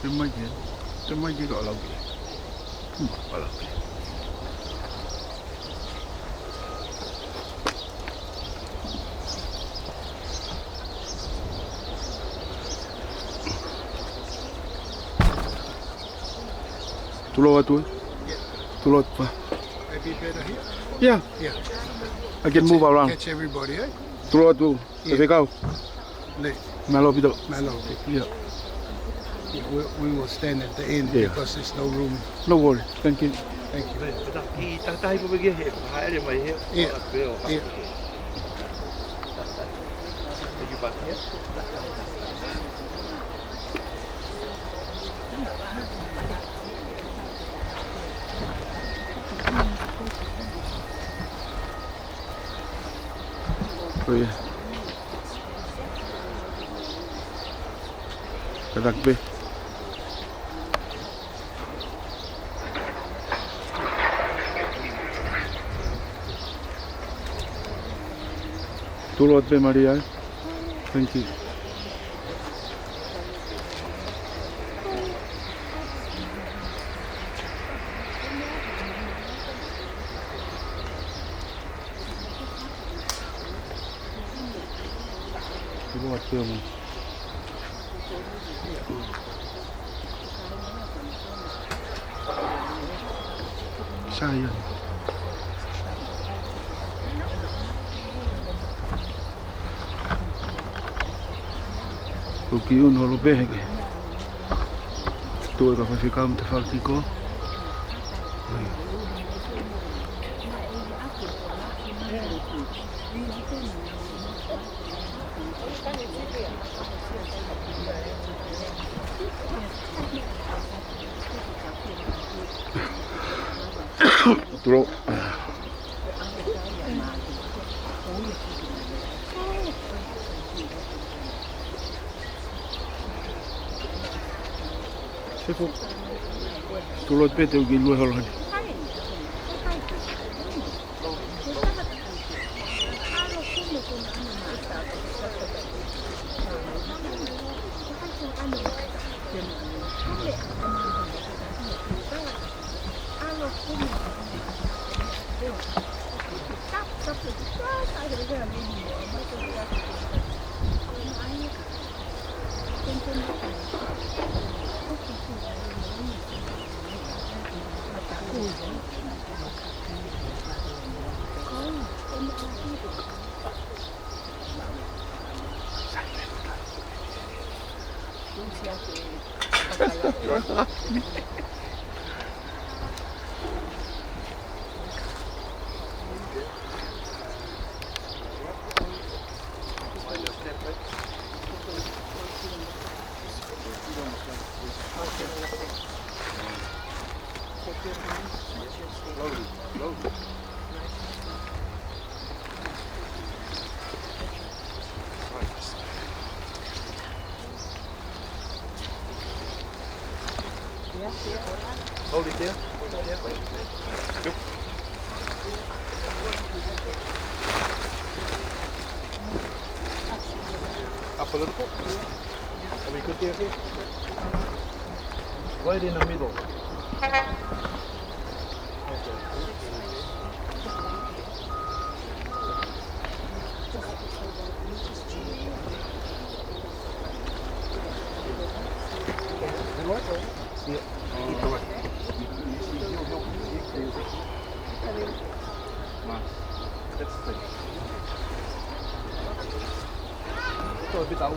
Tem mais que olha aqui. Olha aqui. Tu lo tu? Tu lo pa? Maybe better here. Yeah, Yeah. I can move around. Catch everybody, eh? Tu lo tu? Te kau? Late. Malo pito. Malo. Yeah. Yeah, we will stand at the end Yeah. because there's no room. No worry. Thank you. Thank you. Yeah. Yeah. Oh yeah. Rugby. Tulot pe Maria. Thank you. Tulot pe mo. Sayang. O que eu não pegue. Tu vai ficar muito faltico. Tro. Sepo. Tulot pe teu gilu holan. Hold it there. Up a little bit. Are we good there? Right in the middle. Tôi biết đâu.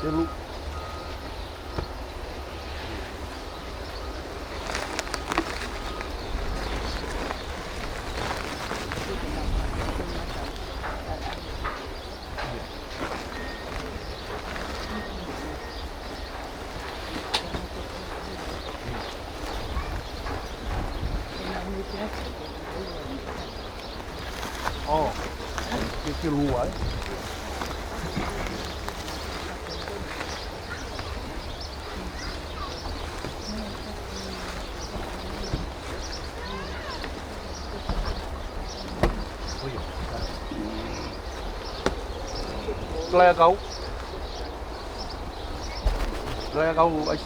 Hello. Oh, cái lùa ấy. Laya kau. Laya kau ai.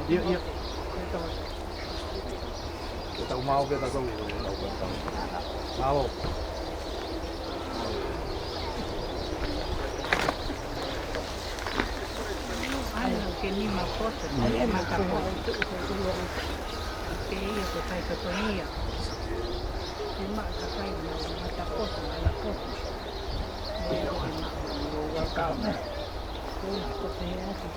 Iya, iya. Kita mau kita tahu. Mau. Ano que ni makoto, ni makakoto. Que yo que sai que ponía. Ni makakai na makakoto, na koto. Yo Waikaraka. Ko te ati.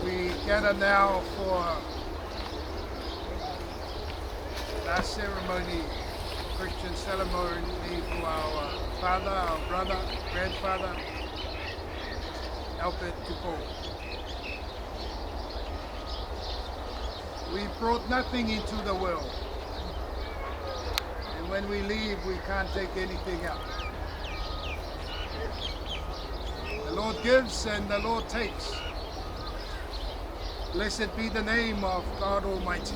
We gather now for last ceremony, Christian ceremony for our father, our brother, grandfather, Opeti Tupou. We brought nothing into the world, and when we leave, we can't take anything out. The Lord gives and the Lord takes. Blessed be the name of God Almighty.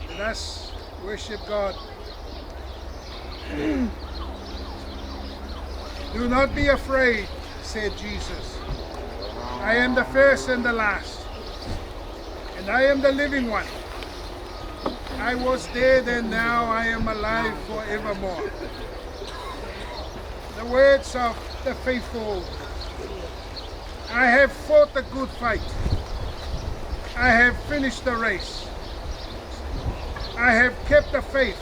Let us worship God. Do not be afraid, said Jesus. I am the first and the last, and I am the living one. I was dead and now I am alive forevermore. The words of the faithful. I have fought the good fight. I have finished the race. I have kept the faith.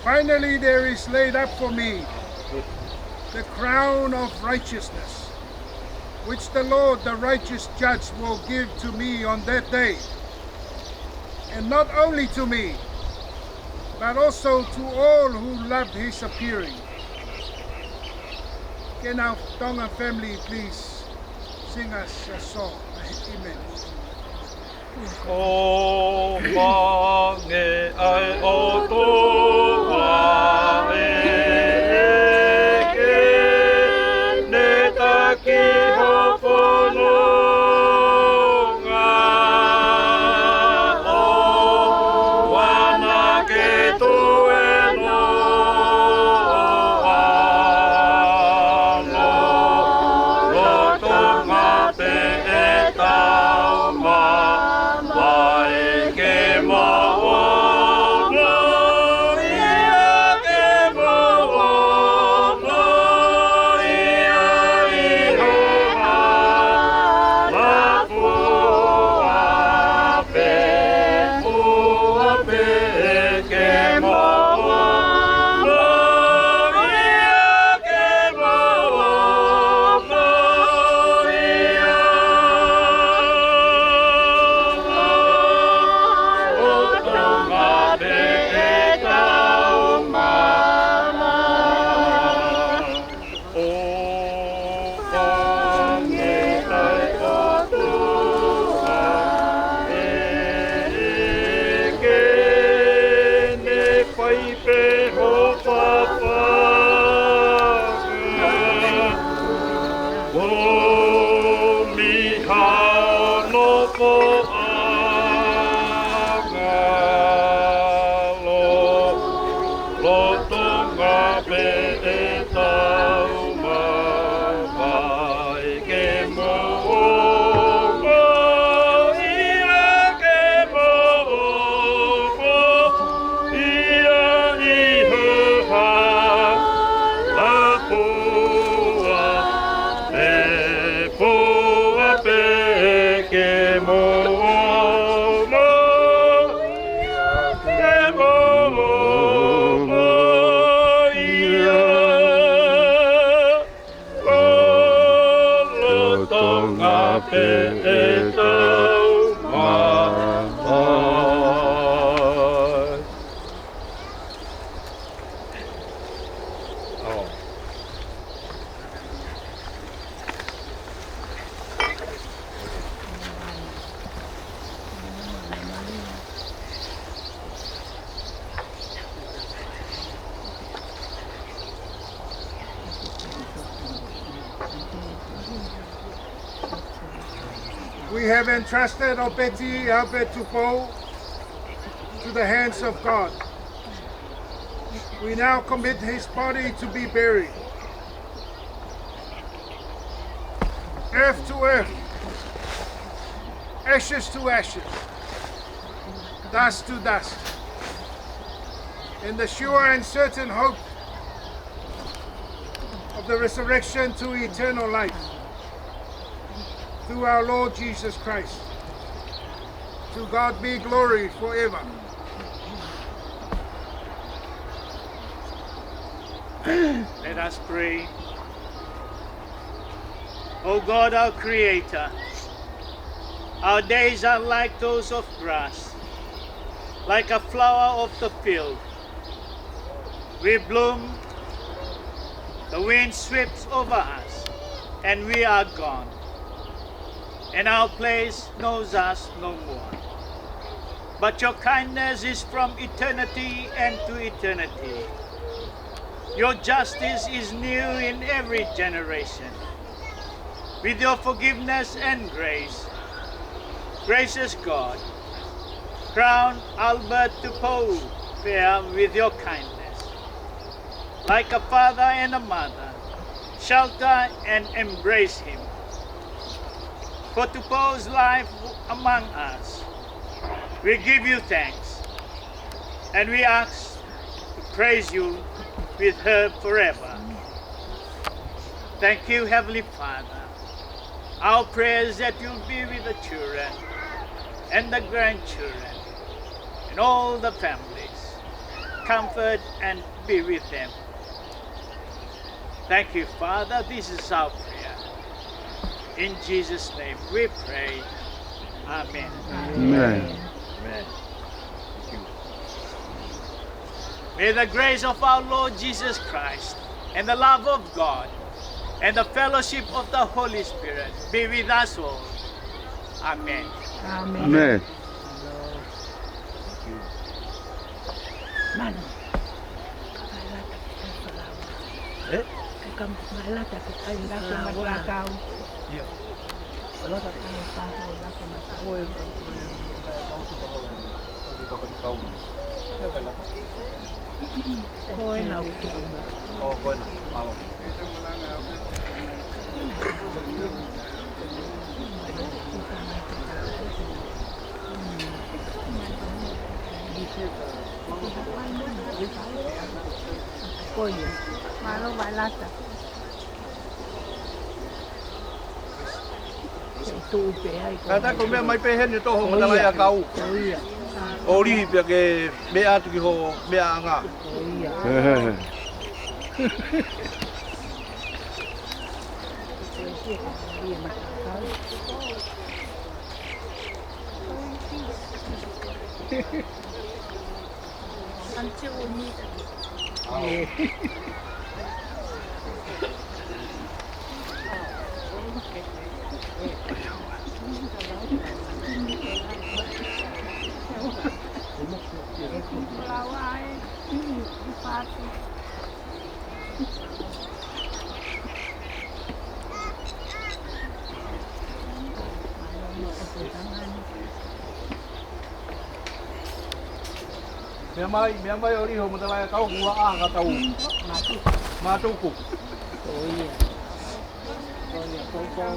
Finally there is laid up for me the crown of righteousness, which the Lord, the righteous judge, will give to me on that day. And not only to me, but also to all who loved his appearing. Can our Tonga family please sing us a song? Amen. O mange ai o toa e ke ne taki ho whanonga o wana ke tue noa lo tonga pe e tau ma Mai ke mo'ono, ia ke mo'ono, ia ihoha, fua pe ke mo'ono, ia ke mo'ono, Oh e tau mahai. We have entrusted Opeti Tupou to the hands of God. We now commit his body to be buried. Earth to earth, ashes to ashes, dust to dust, in the sure and certain hope of the resurrection to eternal life. Through our Lord Jesus Christ. To God be glory forever. Let us pray. O God, our Creator, our days are like those of grass, like a flower of the field. We bloom, the wind sweeps over us, and we are gone. And our place knows us no more. But your kindness is from eternity and to eternity. Your justice is new in every generation. With your forgiveness and grace, gracious God, crown Albert Tupou fair with your kindness. Like a father and a mother, shelter and embrace him. For Tupou's life among us, we give you thanks, and we ask to praise you with her forever. Thank you, Heavenly Father. Our prayers that you'll be with the children and the grandchildren and all the families. Comfort and be with them. Thank you, Father. This is our prayer. In Jesus' name we pray. Amen. Amen. Amen. May the grace of our Lord Jesus Christ and the love of God and the fellowship of the Holy Spirit be with us all. Amen. Amen. Man. Malata kayo sa maglakaw. Wala ka tayo sa wala ka matawag. Koy na uto. Oh, koy na. Malo. Koy. Malo malata. Kata ko me mai pehen ni to ho madalai a kau. Ori pe ke me atu ki ho me anga. Me mai ori ho madalai a kau ngua a ka tau. Matuku. Tupou.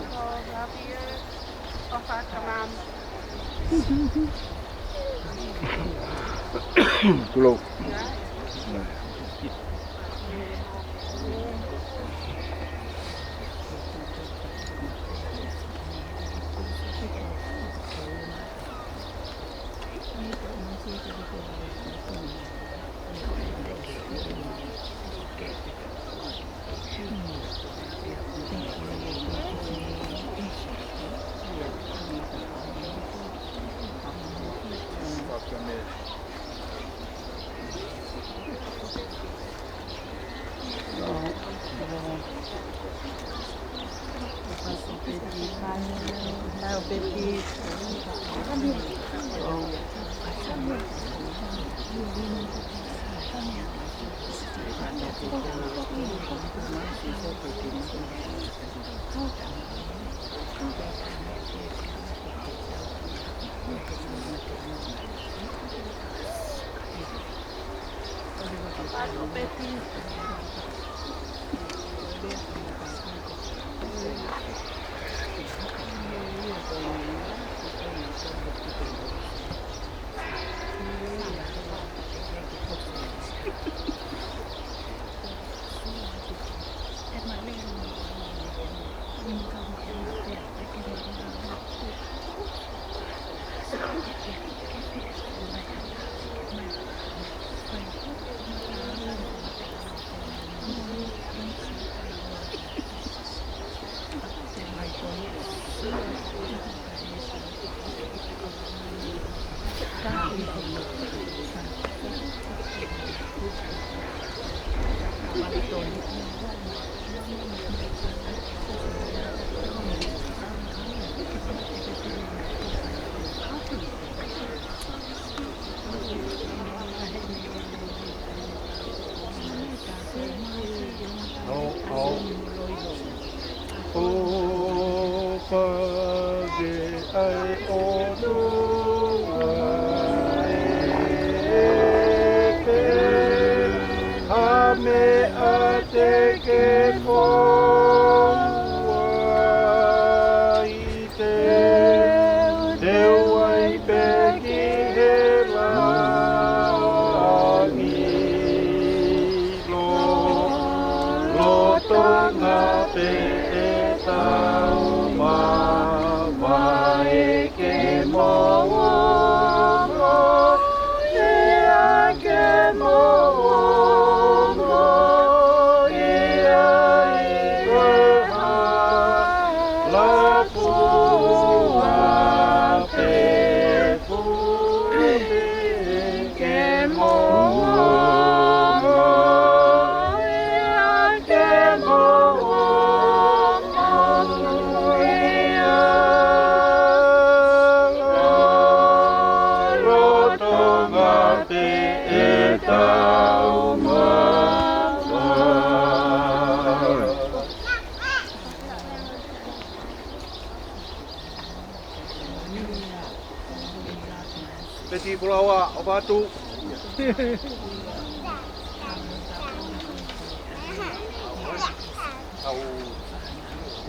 Opeti kulawa opatu.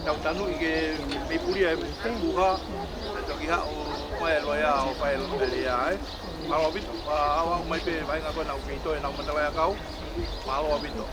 Au tanu ike me puri e buha to ki ha o mai loya o pai lo le ya ai. Malo bito awa mai pe vai nga ko na bito e na mandala ya kau. Malo bito.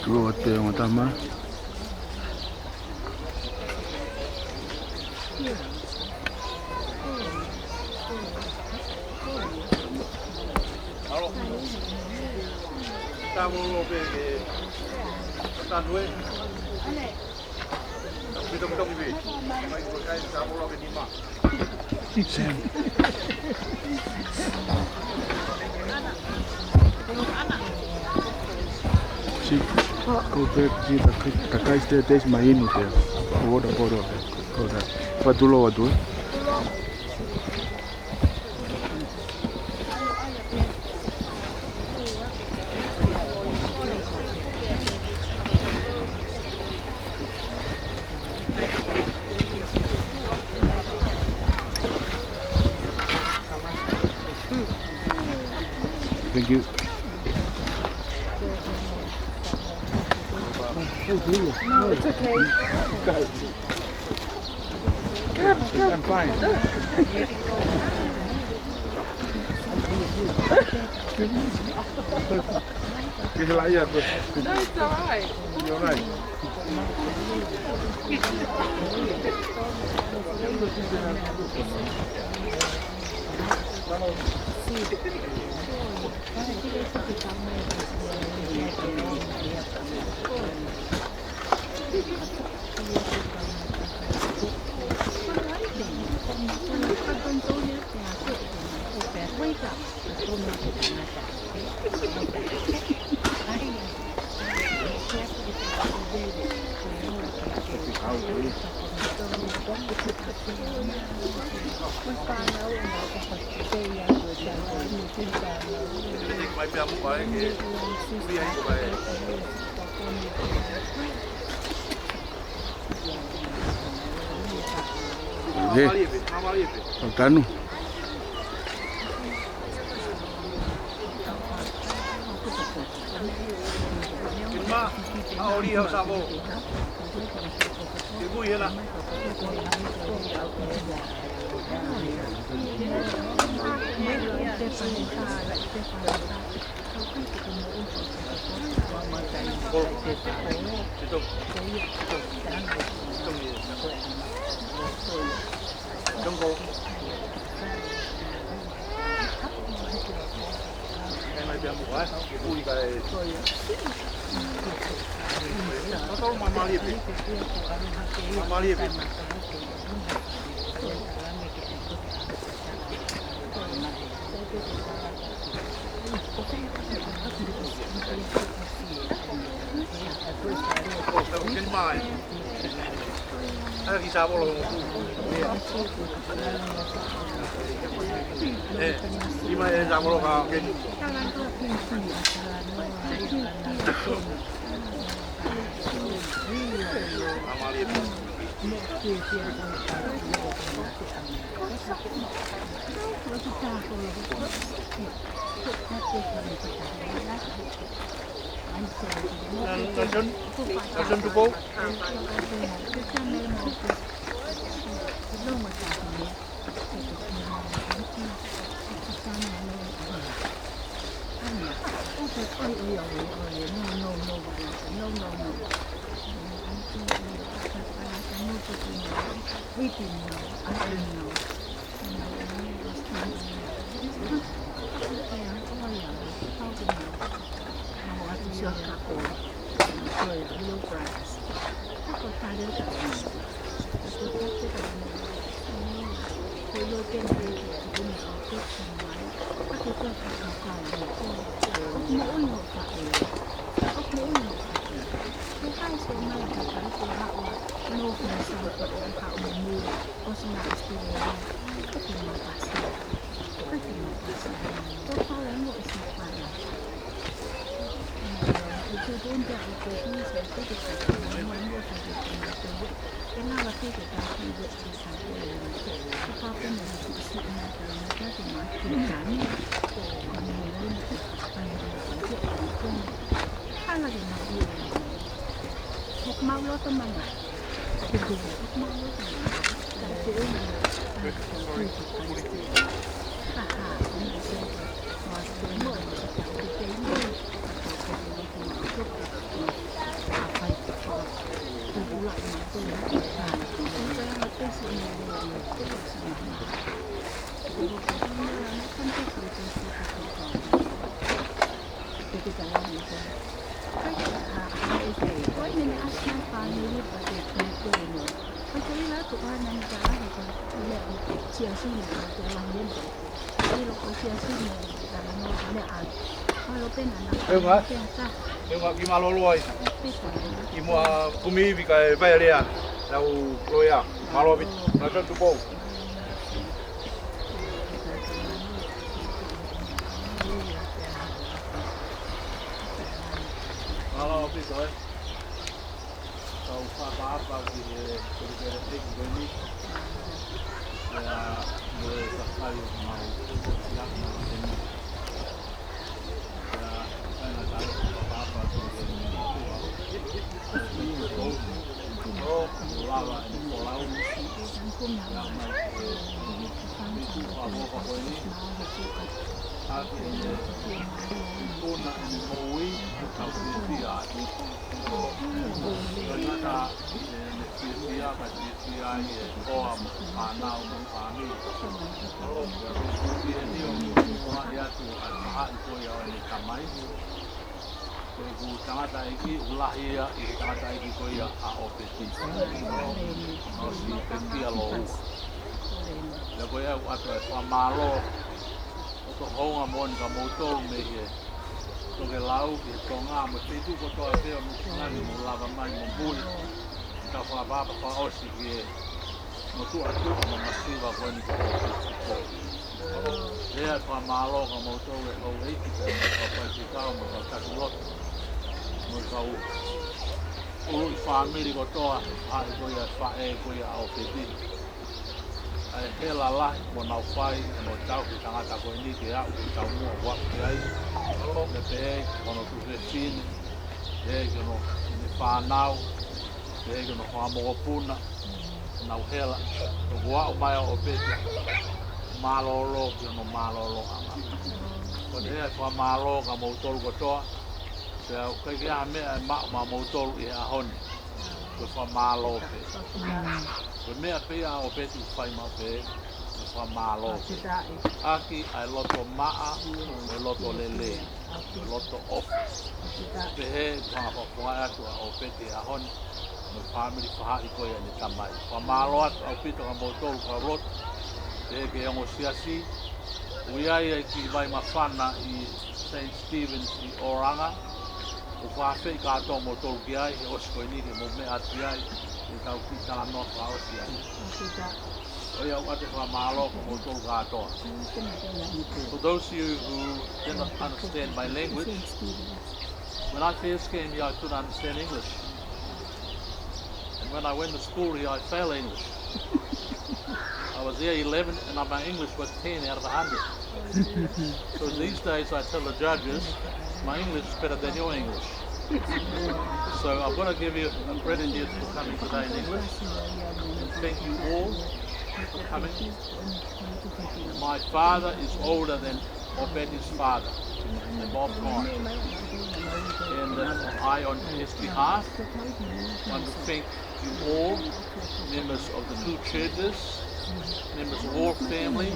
Tulo te o tama. Estamos lo que está nuevo. Betul-betul ni. Mai ko kai estamos lo que ni ma. Sam. Si, kau pergi tak kai stage main itu. Bodoh. Kau dah. Patulo watu. Thank you. No, it's okay. I'm fine. It's like that, but No, it's all right. you're right. Mai pia mu ai ke puri ai ko bai. Mama liebe. Tanu. Ma, a ori ho sa mo. Ke bu ye la. Trong cô em mai biar buat bui kai nó tao mama liệp đi mama liệp đi oh tao cái mai hay kisah bolong gimana ya sama lo kaget amalin Nation Tupou em hả gimana lo loi gimana kumi bikai bayar ya lau loya malo bit Nation Tupou malo bit rồi tàu pha bá vào thì cái thích với đi là người tập hay màu lắm koini. Aki tuna moi au tia. Nata tia ka tia ye oa ana o ami. Ia ni o ma ia tu a ko ia ni kamai. Ko tangata iki ulahi ia I tangata iki ko ia a Opeti. O si peti alo. Le ko ia atu e malo. Ko honga mon ka motor me ye. Ko ke lau ki tonga mo te tu ko to te mo ngani mo lava mai mo buli. Ka fa ba pa osi ki mo tu atu mo masiva ko ni ko. Lea kwa malo ka motor e o e ki te ko pa ki ka mo ka ku lot. Mo ka o family ko to a ko ia fa e ko ia o te ti. Ai hela la mo na fai mo tau ki tangata ko ni ke a ki tau mo wa ki ai le pe kono tu se fin ke no ni fa nau ke no fa mo puna na hela to wa o mai o pe malolo ke no malolo ama ko de fa malo ka mo tol ko to se ka ke a me ma mo tol I a hon ko fa malo pe ko me a pe a o pe tu fai ma pe fa malo aki ai loto maa e loto lele loto off pe he pa pa atu o pe te a hon no family fa I ko ia ni tamai fa malo atu o pito ka mo tol ka lot ke ngo siasi uia ia ki vai mafana I St. Stephen's I Oranga o fa fe ka to mo tol ki ai o sko ni ke mo me atu ai I tau ki tala no fa o si ai oia o ate fa malo mo tol ka to. For those of you who did not understand my language, when I first came here I couldn't understand English, and when I went to school here I failed English. I was there 11 and my English was 10 out of 100. So these days I tell the judges, my English is better than your English. So I'm going to give you a credit here for coming today in English. And thank you all for coming. My father is older than Opeti's father, Bob Corn. And I, on his behalf, want to thank you all, members of the two churches, members of all family,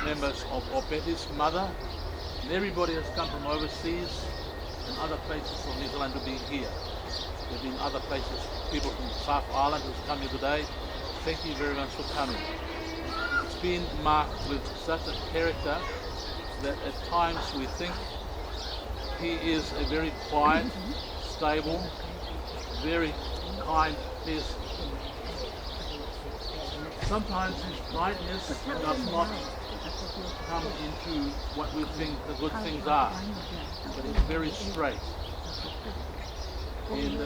members of Opeti's mother, and everybody has come from overseas and other places from New Zealand to be here. There have been other places, people from South Island who've come here today. Thank you very much for coming. It's been marked with such a character that at times we think he is a very quiet, stable, very kind person. Sometimes his kindness does not come into what we think the good things are, but it's very straight. And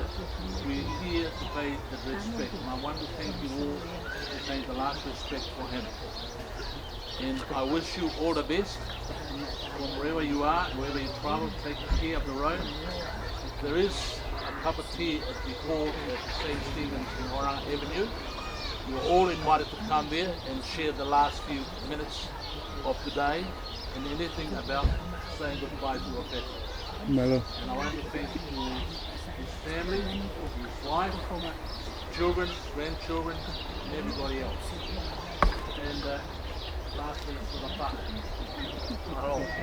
we're here to pay the respect, and I want to thank you all for paying the last respect for him. And I wish you all the best from wherever you are, wherever you travel, taking care of the road. There is a cup of tea as we call at St. Stephen's in Oranga Avenue. You're all invited to come there and share the last few minutes of the day and anything about saying goodbye to your pet. Malo. And I want to thank his family, his wife, children, grandchildren, and everybody else. And lastly, for the Pahu.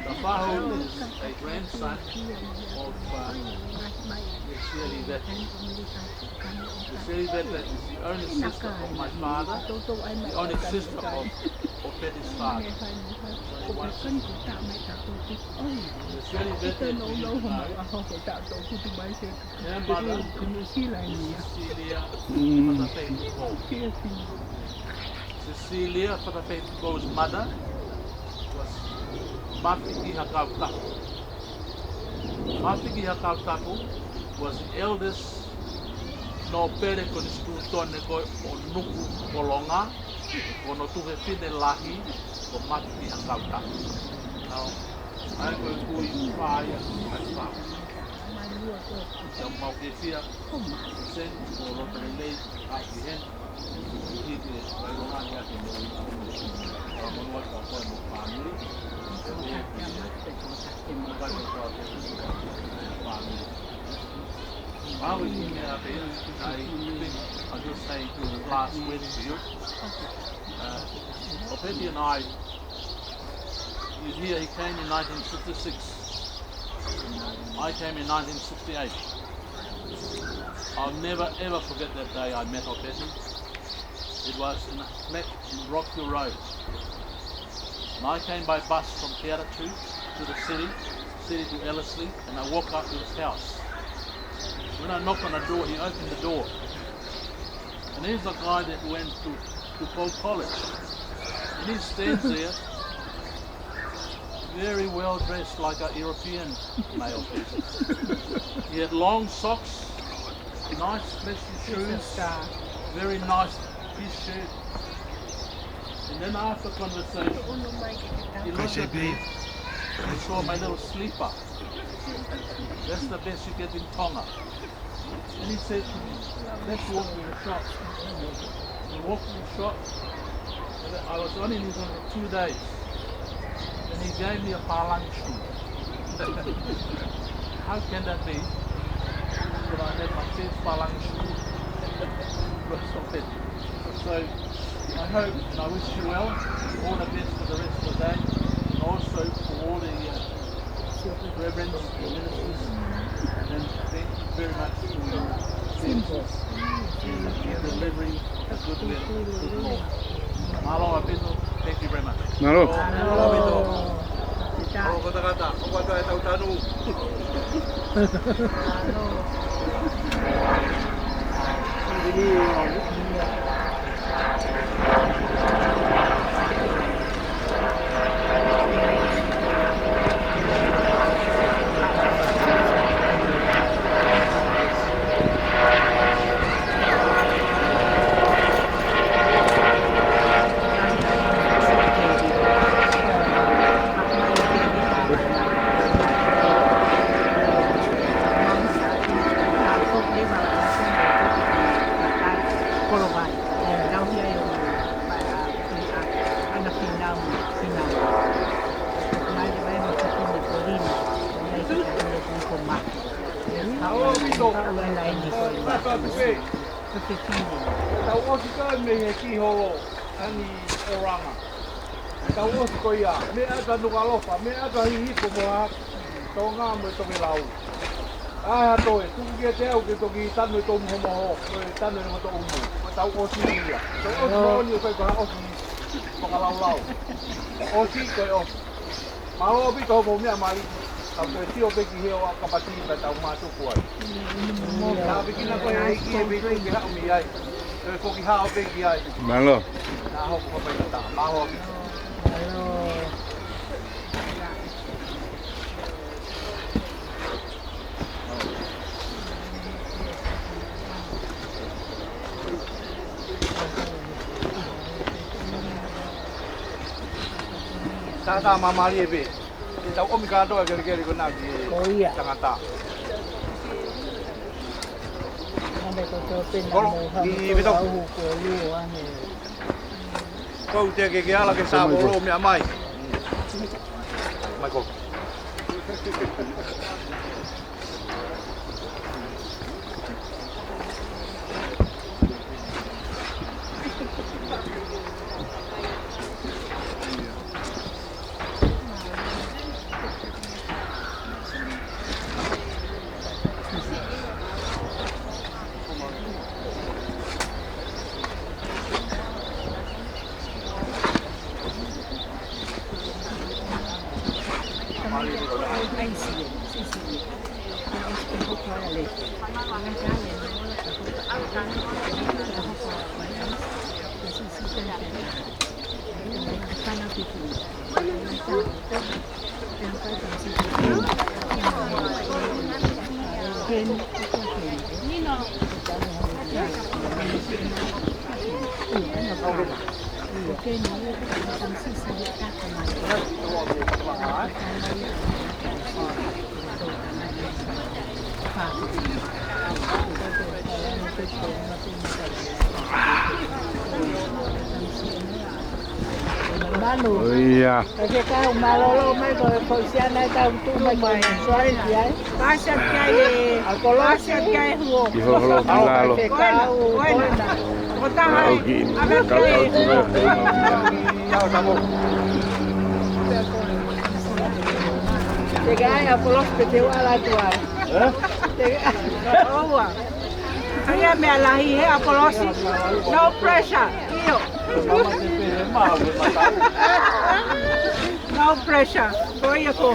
The Pahu is a grandson of the Shirley Veta. The Shirley Veta is the only sister of my father, the only sister of Opeti's father. The Shirley Veta is her mother, Cecilia Fatafe's mother was Mafiki Hakautapu. Mafiki Hakautapu was the eldest no pere ko ni stutone ko o nuku kolonga ko no tuhe fine lahi ko Mafiki Hakautapu. Now, I go to fire and fire. So Mafiki sent for Rotary Lake at the end. Well, we came here a bit. I think I'll just say the last word to you. Opeti and I, you hear he came in 1966. I came in 1968. I'll never ever forget that day I met Opeti. It was in a flat in Rockville Road. And I came by bus from Kearatu to the city to Ellerslie, and I walked up to his house. When I knocked on the door, he opened the door. And he's the guy that went to Tupou College. And he stands there, very well dressed like a European male person. He had long socks, nice fleshy shoes, very nice piece shirt. And then after conversation, he looked at me. I saw my little sleeper. That's the best you get in Tonga. And he said to me, let's walk to the shop. We walked to the shop. I was only in for 2 days. And he gave me a palang shoe. How can that be? That I had my first palang shoe. So I hope and I wish you well. All the best for the rest of the day. And also for all the reverends, ministers, and thank you very much for your services and delivery of a good will. Malo Apito, thank you very much. Malo. Malo Apito. Malo kata-kata, kau kata tahu tanu. Tau osi ka me he ki ho ani oranga. Tau osi ko ia, me ata nuka lofa, me ata hihi ko moa, tau ngā mo toki lau. Aha toi, tuku kia te au ki toki tanu i tomu homo ho, tanu i mo to umu. Tau osi ia. Tau osi mooni o kai ko ha osi whakalau lau. Osi koe osi. Malo opi to homo mea mali. Tau koe tio peki heo a kapati ka tau mātuku ai. Tau pekina koe ai ki e peki ki hao mi ai. Koe koki hao peki ai. Malo. Nā hoku kapai ka tā. Maho opi. Tā mamari e pe. Tau omi kātoa kere ko nā ki tangata. Koro, ki beto. Kau te ke ala ke sāpo ro mea mai. Mai ko. manu. Oh iya. Kasi kau malolo mai ko siya na kau tu mai soal dia. Pasat kaya Ako lo pasat kaya huo. Iho holo kilalo. Kau Buena. Otahay. Kau ki kau kau tu. Yao samo. Chegai ako lo pete wala tual. Owa. Kaya me alahi he apolosi. No pressure. Iyo. No pressure. Boy ako.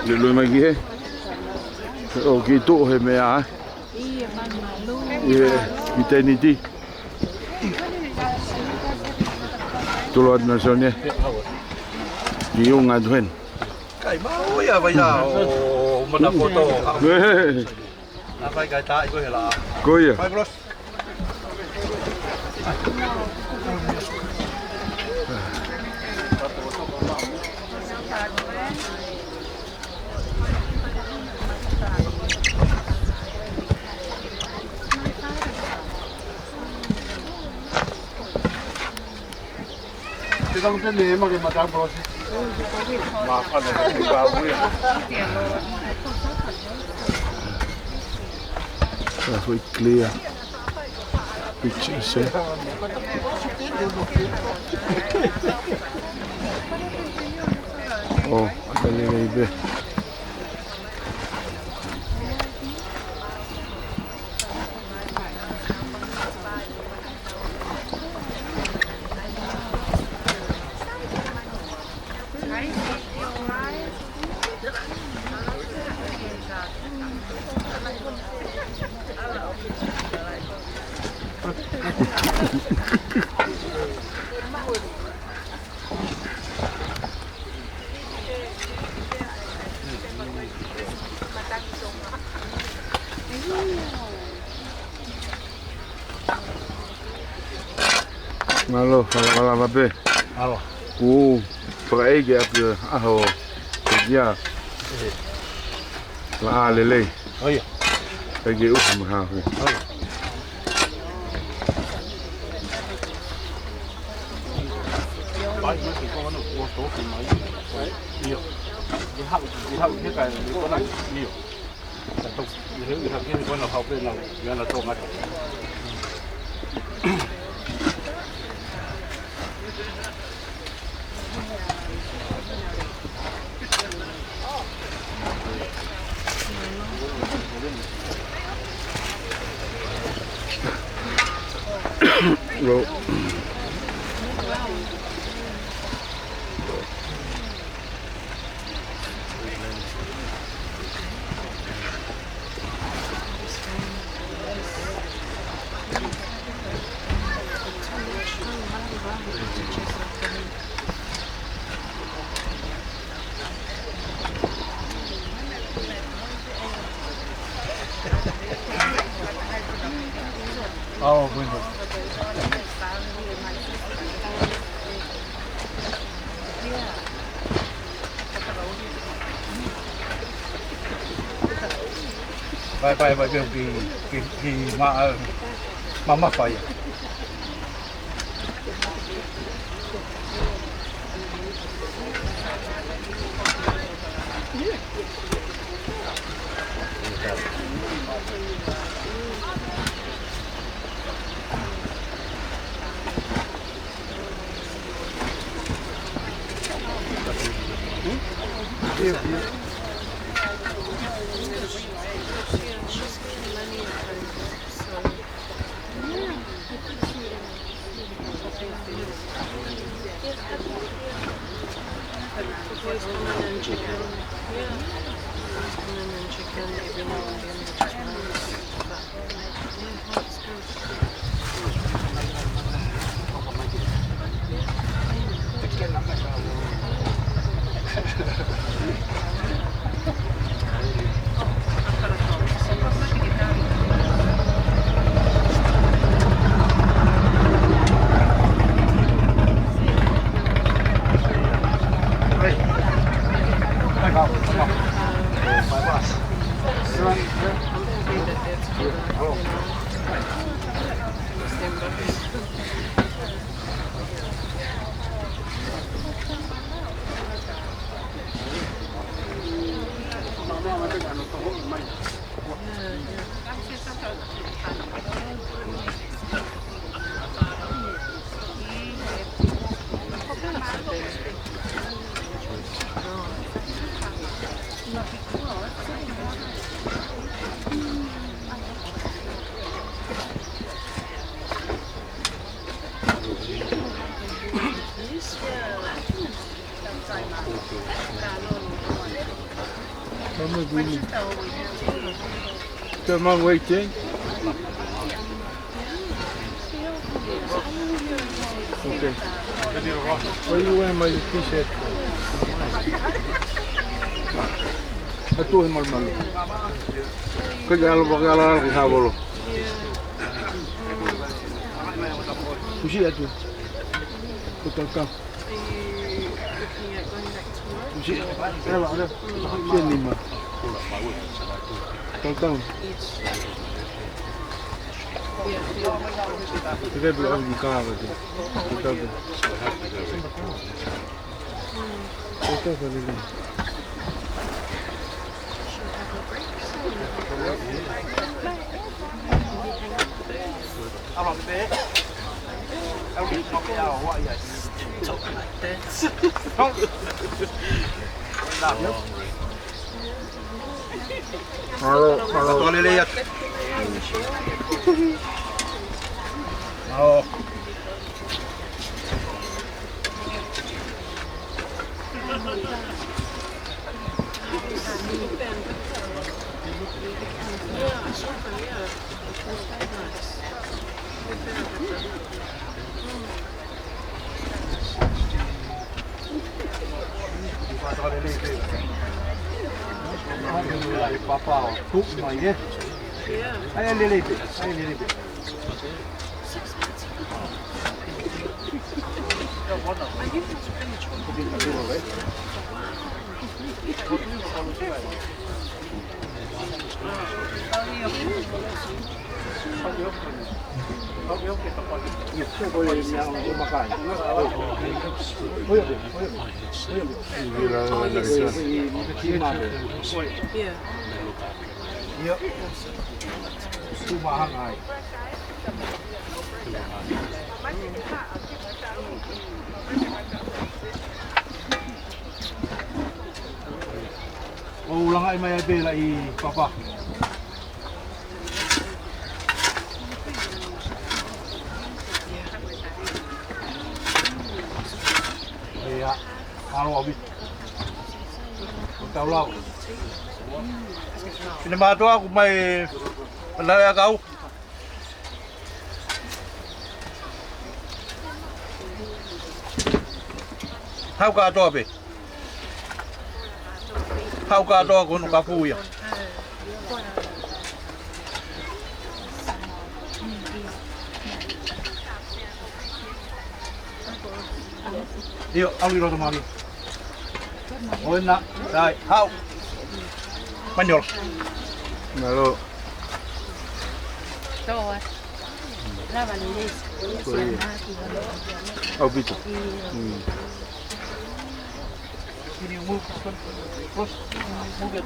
Le lui mai ki he. O ki tu he mea. Ie, ki teni ti. Tulo na sonia. Ki unga duen. Cái máu ya bây giờ mình làm photo. À phải cái tại coi là. Coi à. Phải bros. Cái đó cái này mà cái mà đang bros. Mà phải là cái bao nhiêu. That's very clear pictures. Oh, ada lele. Malo, fala pape. Alo. Para ege ap aho. Ya. La lele. Oh iya. Ege u ha. Bài nó chỉ có nó một số thì nói nhiều. Cái hậu cái có là nhiều. Là tục những cái thằng kia con là học lên là là trộm mất. Rồi. Oh, bueno. Vai ver que mama faia. Boys come in and check in. Yeah. Boys come in and check in every now and then, which is nice. But yeah, it's good. Come on, waiting. Okay. Why you wearing my t-shirt? Atuh mal-mal. Kagala ki sabolo. Kusi atu. Kutalka. Kusi. Ada. Kusi 5. Tentang. Kita belum buka berarti. Kita belum. Kita belum. Abang bebek. Aku ni mau kau awak ya. Talk like this. Kalau lihat. Oh. Papa, cook my yeah. I a little bit. Yeah. Yep. Too mahal. Oh, ulang ay may bela I papa. Iya, kalau abis. Tahu lah. Pinamato ako may panlalagaw. How ka to be? How ka to ako no kapuya? Iyo, ali ro mari. Oh na, dai, how? Manjol. Malo. Todo. La validez. Opeti. Can you move close? Move it.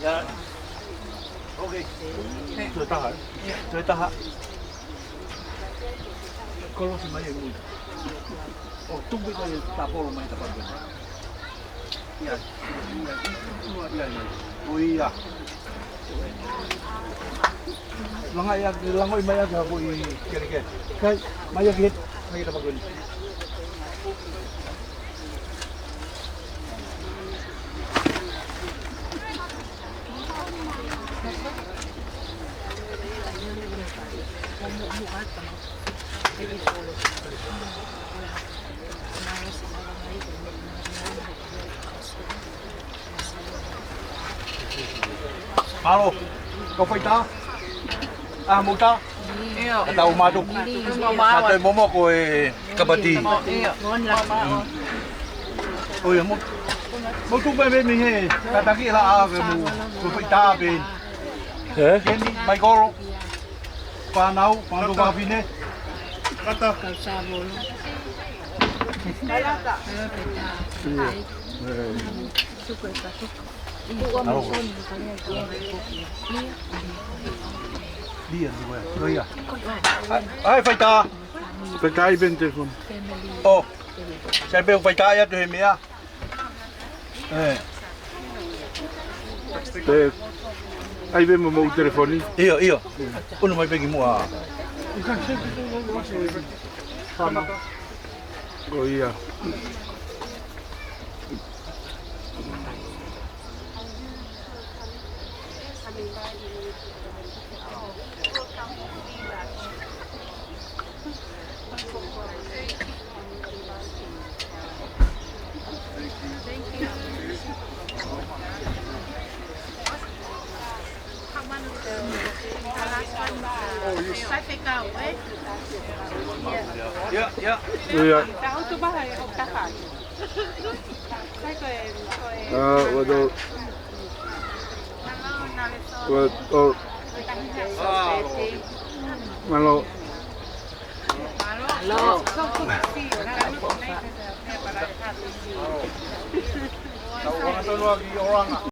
Yeah. Okay. Tôi ta. Kalau semuanya ini. Oh, tunggu saya tapol main tapol. Ya. Oh iya. Langoy maya ga po kere. Kay maya git, may tapol. Alo, có phải ta? À, một ta? Tao mà đúng. Mà tôi muốn một cái kabati. Ôi, một chút bên mình hè, cái ta kia là cái phải ta bên. Hả? Cái mày có qua nào, qua đâu vào bên này? Kata. Đi rồi, à? Ai phải ta? Phải cái bên telephone. Oh, saya beli phải ta ya tu hemi ya. Te ai bên một telephone đi. Iyo, iyo. Uno mai pergi mua. Oh iya. Ya, ya. Iya. Tahu tu bahaya tak. Saya Waduh. Waduh. Malo. Tahu orang tu lagi orang.